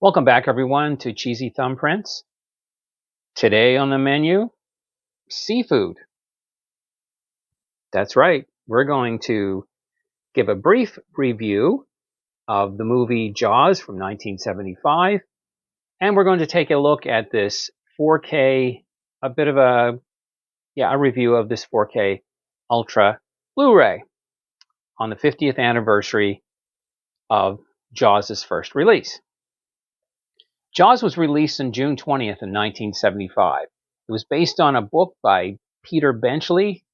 Welcome back, everyone, to Cheesy Thumb Prints. Today on the menu, seafood. That's right. We're going to give a brief review of the movie Jaws from 1975, and we're going to take a look at this 4K, a bit of a review of this 4K Ultra Blu-ray on the 50th anniversary of Jaws' first release. Jaws was released on June 20th in 1975. It was based on a book by Peter Benchley,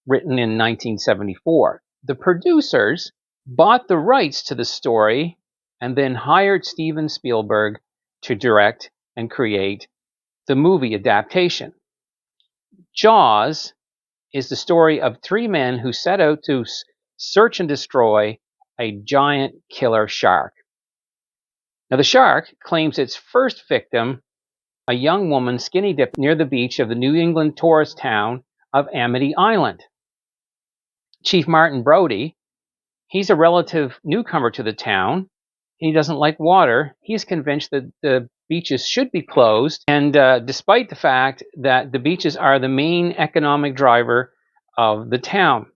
written in 1974. The producers bought the rights to the story and then hired Steven Spielberg to direct and create the movie adaptation. Jaws is the story of three men who set out to search and destroy a giant killer shark. Now, the shark claims its first victim, a young woman skinny dipped near the beach of the New England tourist town of Amity Island. Chief Martin Brody, he's a relative newcomer to the town. He doesn't like water. He's convinced that the beaches should be closed, and despite the fact that the beaches are the main economic driver of the town.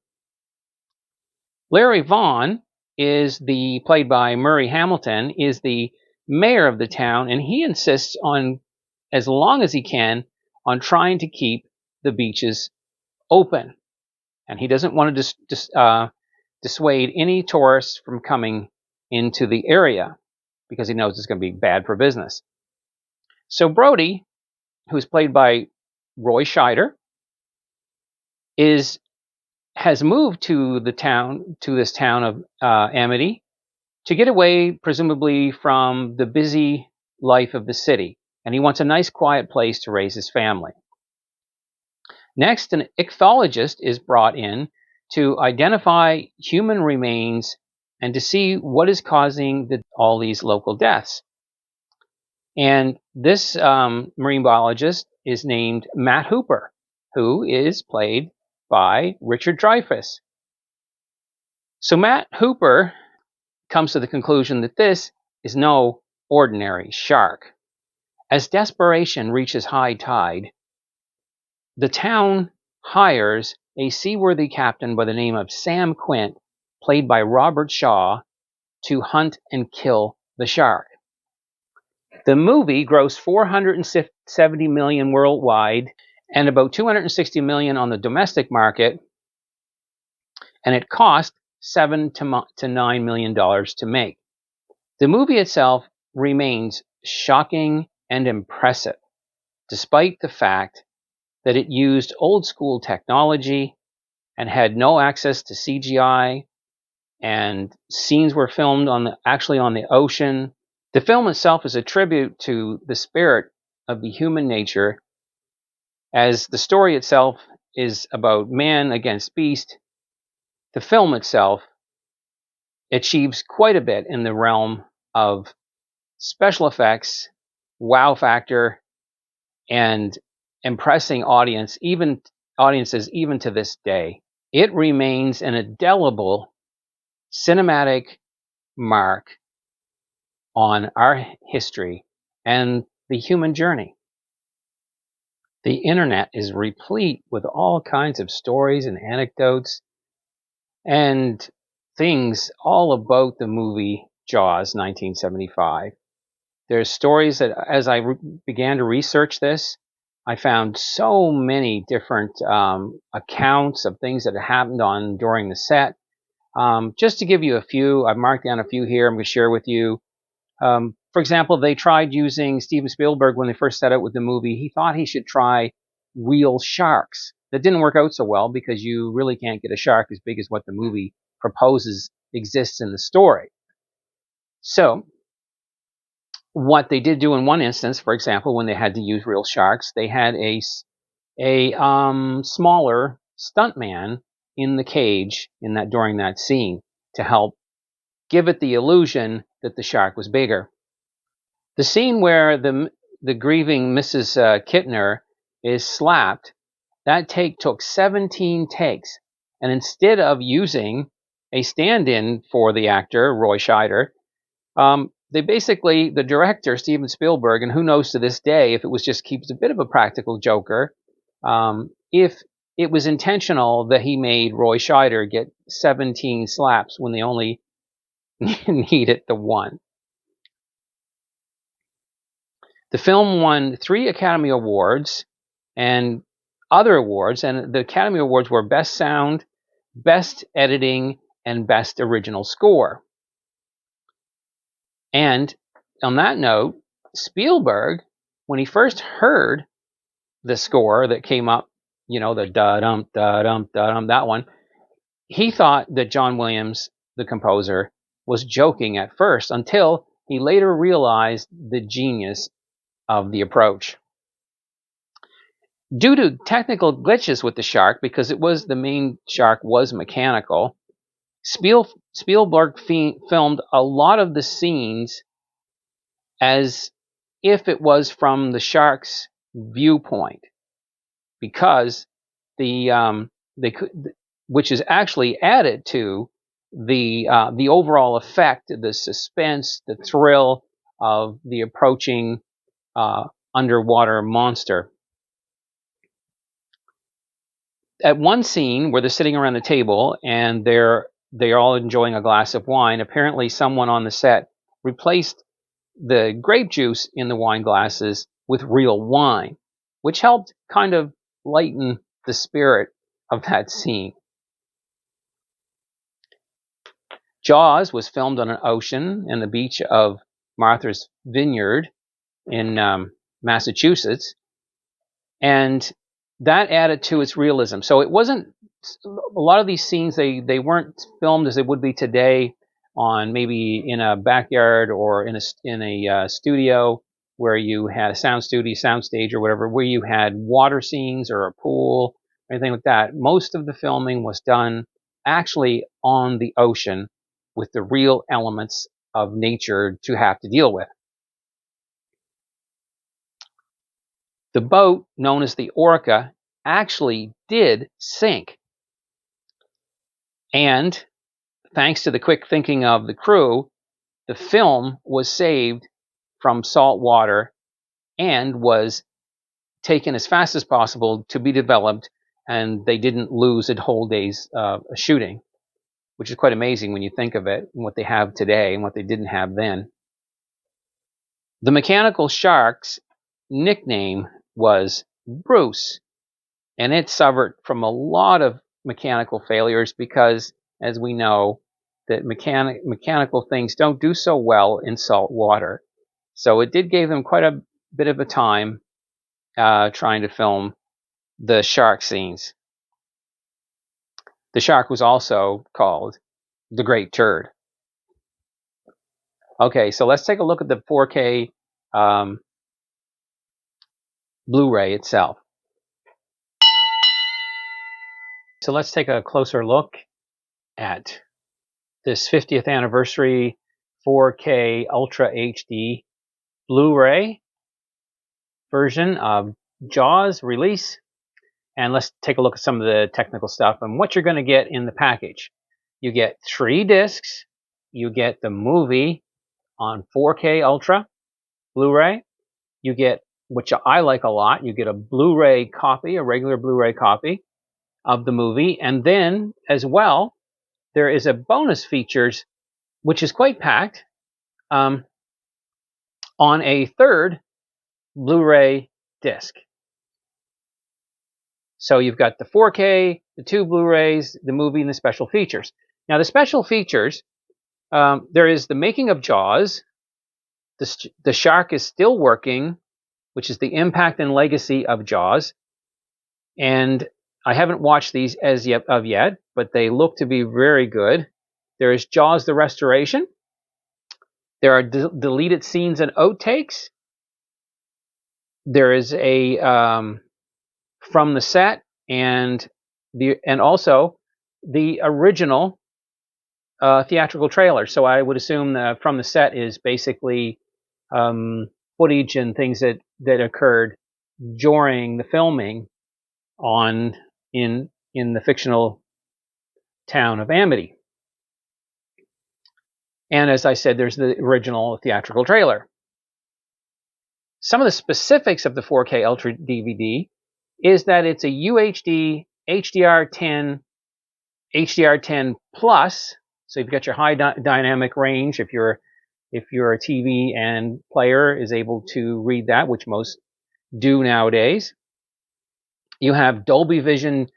Larry Vaughn played by Murray Hamilton, is the mayor of the town, and he insists on, as long as he can, on trying to keep the beaches open. And he doesn't want to dissuade any tourists from coming into the area because he knows it's going to be bad for business. So Brody, who's played by Roy Scheider, has moved to this town of Amity to get away, presumably, from the busy life of the city. And he wants a nice, quiet place to raise his family. Next, an ichthyologist is brought in to identify human remains and to see what is causing all these local deaths. And this marine biologist is named Matt Hooper, who is played by Richard Dreyfuss. So Matt Hooper comes to the conclusion that this is no ordinary shark. As desperation reaches high tide, the town hires a seaworthy captain by the name of Sam Quint, played by Robert Shaw, to hunt and kill the shark. The movie grossed $470 million worldwide and about $260 million on the domestic market, and it cost $7 to $9 million to make. The movie itself remains shocking and impressive, despite the fact that it used old school technology and had no access to CGI, and scenes were filmed actually on the ocean. The film itself is a tribute to the spirit of the human nature, as the story itself is about man against beast. The film itself achieves quite a bit in the realm of special effects, wow factor, and impressing audiences even to this day. It remains an indelible cinematic mark on our history and the human journey. The internet is replete with all kinds of stories and anecdotes and things all about the movie Jaws 1975. There's stories that, as I began to research this, I found so many different accounts of things that happened during the set. Just to give you a few, I've marked down a few here I'm going to share with you. For example, they tried using Steven Spielberg when they first set out with the movie. He thought he should try real sharks. That didn't work out so well because you really can't get a shark as big as what the movie proposes exists in the story. So what they did do in one instance, for example, when they had to use real sharks, they had a smaller stuntman in the cage during that scene to help give it the illusion that the shark was bigger. The scene where the grieving Mrs. Kittner is slapped, that take took 17 takes. And instead of using a stand-in for the actor, Roy Scheider, they basically, the director, Steven Spielberg, and who knows to this day if it was just keeps a bit of a practical joker, if it was intentional that he made Roy Scheider get 17 slaps when they only needed the one. The film won 3 Academy Awards and other awards, and the Academy Awards were Best Sound, Best Editing, and Best Original Score. And on that note, Spielberg, when he first heard the score that came up, you know, the da-dum, da-dum, da-dum, that one, he thought that John Williams, the composer, was joking at first until he later realized the genius of the approach. Due to technical glitches with the shark, because the main shark was mechanical, Spielberg filmed a lot of the scenes as if it was from the shark's viewpoint, because which is actually added to the overall effect, the suspense, the thrill of the approaching underwater monster. At one scene where they're sitting around the table and they're all enjoying a glass of wine, apparently someone on the set replaced the grape juice in the wine glasses with real wine, which helped kind of lighten the spirit of that scene. Jaws was filmed on an ocean and the beach of Martha's Vineyard in Massachusetts, and that added to its realism. So it wasn't, a lot of these scenes, they weren't filmed as they would be today on maybe in a backyard or in a studio where you had a soundstage or whatever, where you had water scenes or a pool, or anything like that. Most of the filming was done actually on the ocean with the real elements of nature to have to deal with. The boat, known as the Orca, actually did sink. And thanks to the quick thinking of the crew, the film was saved from salt water and was taken as fast as possible to be developed, and they didn't lose a whole day's shooting, which is quite amazing when you think of it, and what they have today and what they didn't have then. The mechanical shark's nickname was Bruce, and it suffered from a lot of mechanical failures because, as we know, that mechanical things don't do so well in salt water. So it did give them quite a bit of a time trying to film the shark scenes. The shark was also called the Great Turd. Okay, so let's take a look at the 4K Blu-ray itself. So let's take a closer look at this 50th anniversary 4K Ultra HD Blu-ray version of Jaws release. And let's take a look at some of the technical stuff and what you're going to get in the package. You get 3 discs. You get the movie on 4K Ultra Blu-ray. You get, which I like a lot, you get a Blu-ray copy, a regular Blu-ray copy of the movie. And then, as well, there is a bonus features, which is quite packed, on a 3rd Blu-ray disc. So you've got the 4K, the 2 Blu-rays, the movie, and the special features. Now, the special features, there is the making of Jaws. The shark is still working, which is the impact and legacy of Jaws. And I haven't watched these as yet, but they look to be very good. There is Jaws the Restoration. There are deleted scenes and outtakes. There is a from the set and also the original theatrical trailer. So I would assume that from the set is basically footage and things that occurred during the filming in the fictional town of Amity. And as I said, there's the original theatrical trailer. Some of the specifics of the 4K Ultra DVD is that it's a UHD HDR10 HDR10 plus, so you've got your high dynamic range if you're a TV and player is able to read that, which most do nowadays. You have Dolby Vision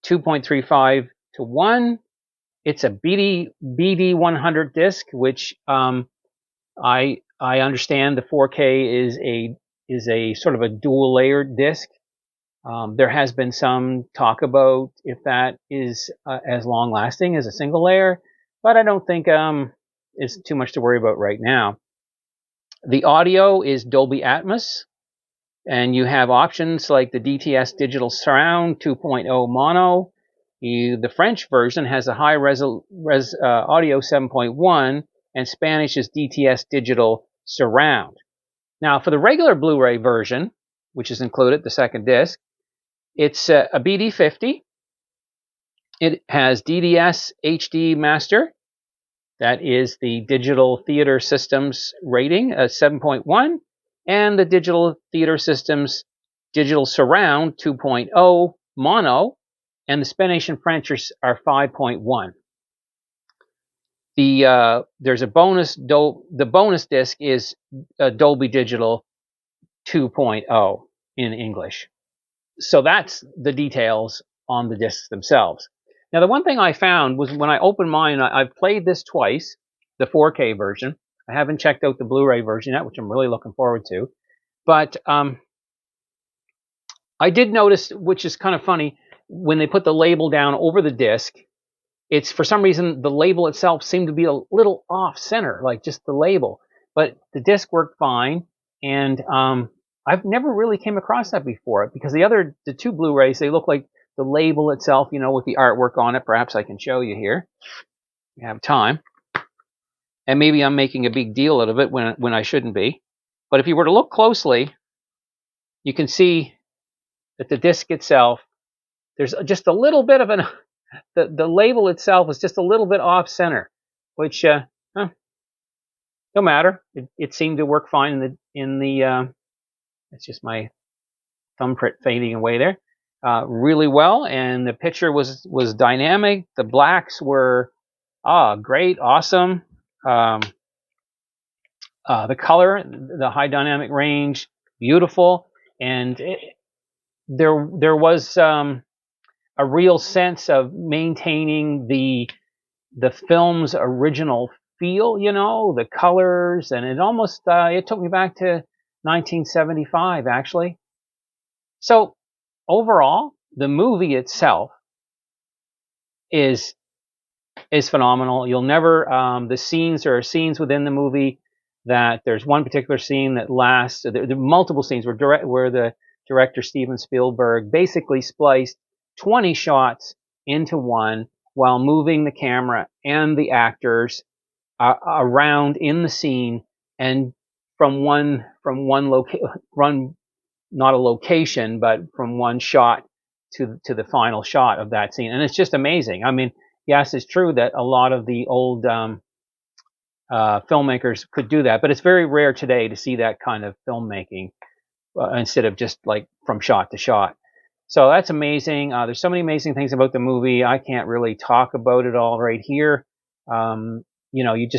2.35 to 1. It's a BD100 disc, which I understand the 4K is a sort of a dual layered disc. There has been some talk about if that is as long lasting as a single layer, but I don't think it's too much to worry about right now. The audio is Dolby Atmos, and you have options like the DTS Digital Surround 2.0 Mono. The French version has a high audio 7.1, and Spanish is DTS Digital Surround. Now, for the regular Blu-ray version, which is included, the second disc, it's a BD50. It has DDS HD Master. That is the Digital Theater Systems rating, 7.1, and the Digital Theater Systems Digital Surround 2.0 Mono, and the Spanish and French are 5.1. There's a bonus. The bonus disc is Dolby Digital 2.0 in English. So that's the details on the discs themselves. Now, the one thing I found was when I opened mine, I've played this twice, the 4K version. I haven't checked out the Blu-ray version yet, which I'm really looking forward to. But I did notice, which is kind of funny, when they put the label down over the disc, it's for some reason the label itself seemed to be a little off center, like just the label. But the disc worked fine, and I've never really came across that before, because the two Blu-rays, they look like the label itself, you know, with the artwork on it. Perhaps I can show you here. We have time. And maybe I'm making a big deal out of it when I shouldn't be. But if you were to look closely, you can see that the disc itself, there's just a little bit of the label itself is just a little bit off center, which no matter. It seemed to work fine in the it's just my thumbprint fading away there. Really well, and the picture was dynamic. The blacks were great, awesome. The color, the high dynamic range, beautiful, and there was a real sense of maintaining the film's original feel, you know, the colors, and it almost it took me back to 1975 actually. So overall, the movie itself is phenomenal. You'll never there are scenes within the movie that there's one particular scene that lasts. There are multiple scenes where the director Steven Spielberg basically spliced 20 shots into one while moving the camera and the actors around in the scene, and from one not a location, but from one shot to the final shot of that scene. And it's just amazing. I mean, yes, it's true that a lot of the old filmmakers could do that, but it's very rare today to see that kind of filmmaking instead of just like from shot to shot. So that's amazing. There's so many amazing things about the movie. I can't really talk about it all right here. You know, you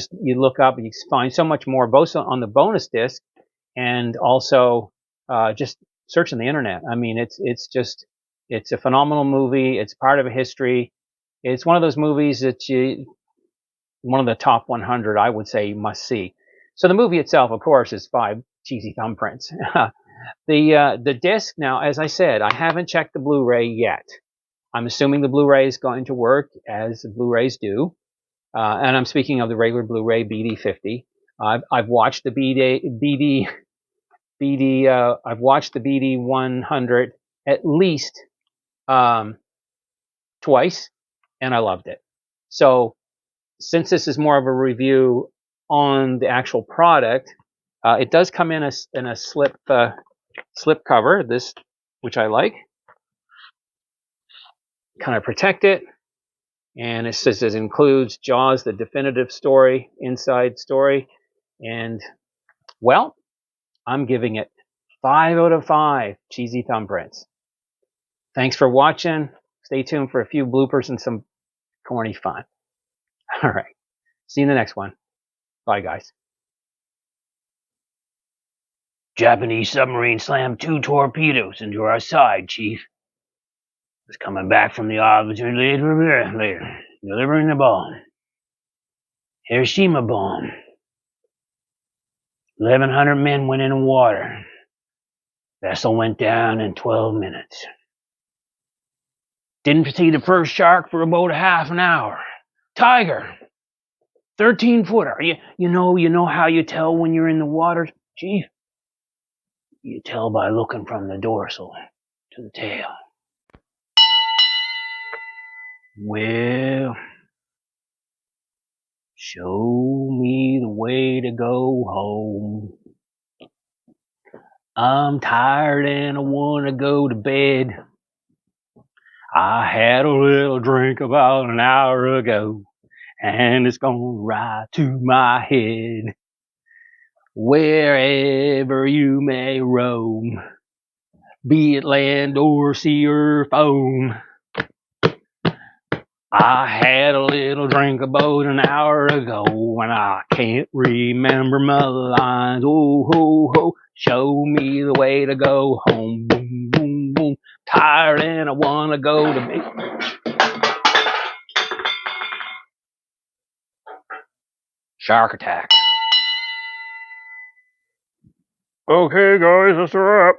look up and you find so much more, both on the bonus disc and also just searching the internet. I mean, it's a phenomenal movie. It's part of a history. It's one of those movies that one of the top 100, I would say, must see. So the movie itself, of course, is 5 cheesy thumbprints. The disc, now, as I said, I haven't checked the Blu-ray yet. I'm assuming the Blu-ray is going to work as the Blu-rays do. And I'm speaking of the regular Blu-ray BD50. I've watched the I've watched the BD100 at least twice, and I loved it. So since this is more of a review on the actual product, it does come in a slip cover, this, which I like. Kind of protect it. And it says it includes Jaws, the definitive story, inside story. And, well, I'm giving it 5 out of 5 cheesy thumbprints. Thanks for watching. Stay tuned for a few bloopers and some corny fun. All right. See you in the next one. Bye, guys. Japanese submarine slammed 2 torpedoes into our side, Chief. Was coming back from the observatory later, delivering the bomb. Hiroshima bomb. 1,100 men went in the water. Vessel went down in 12 minutes. Didn't see the first shark for about a half an hour. Tiger. 13-footer. You know how you tell when you're in the water, Chief? You tell by looking from the dorsal to the tail. Well, show me the way to go home. I'm tired and I want to go to bed. I had a little drink about an hour ago, and it's gone right to my head. Wherever you may roam, be it land or sea or foam, I had a little drink about an hour ago, and I can't remember my lines. Oh, ho, ho, show me the way to go home. Boom, boom, boom. Tired and I want to go to bed. Shark attack. Okay, guys, that's a wrap.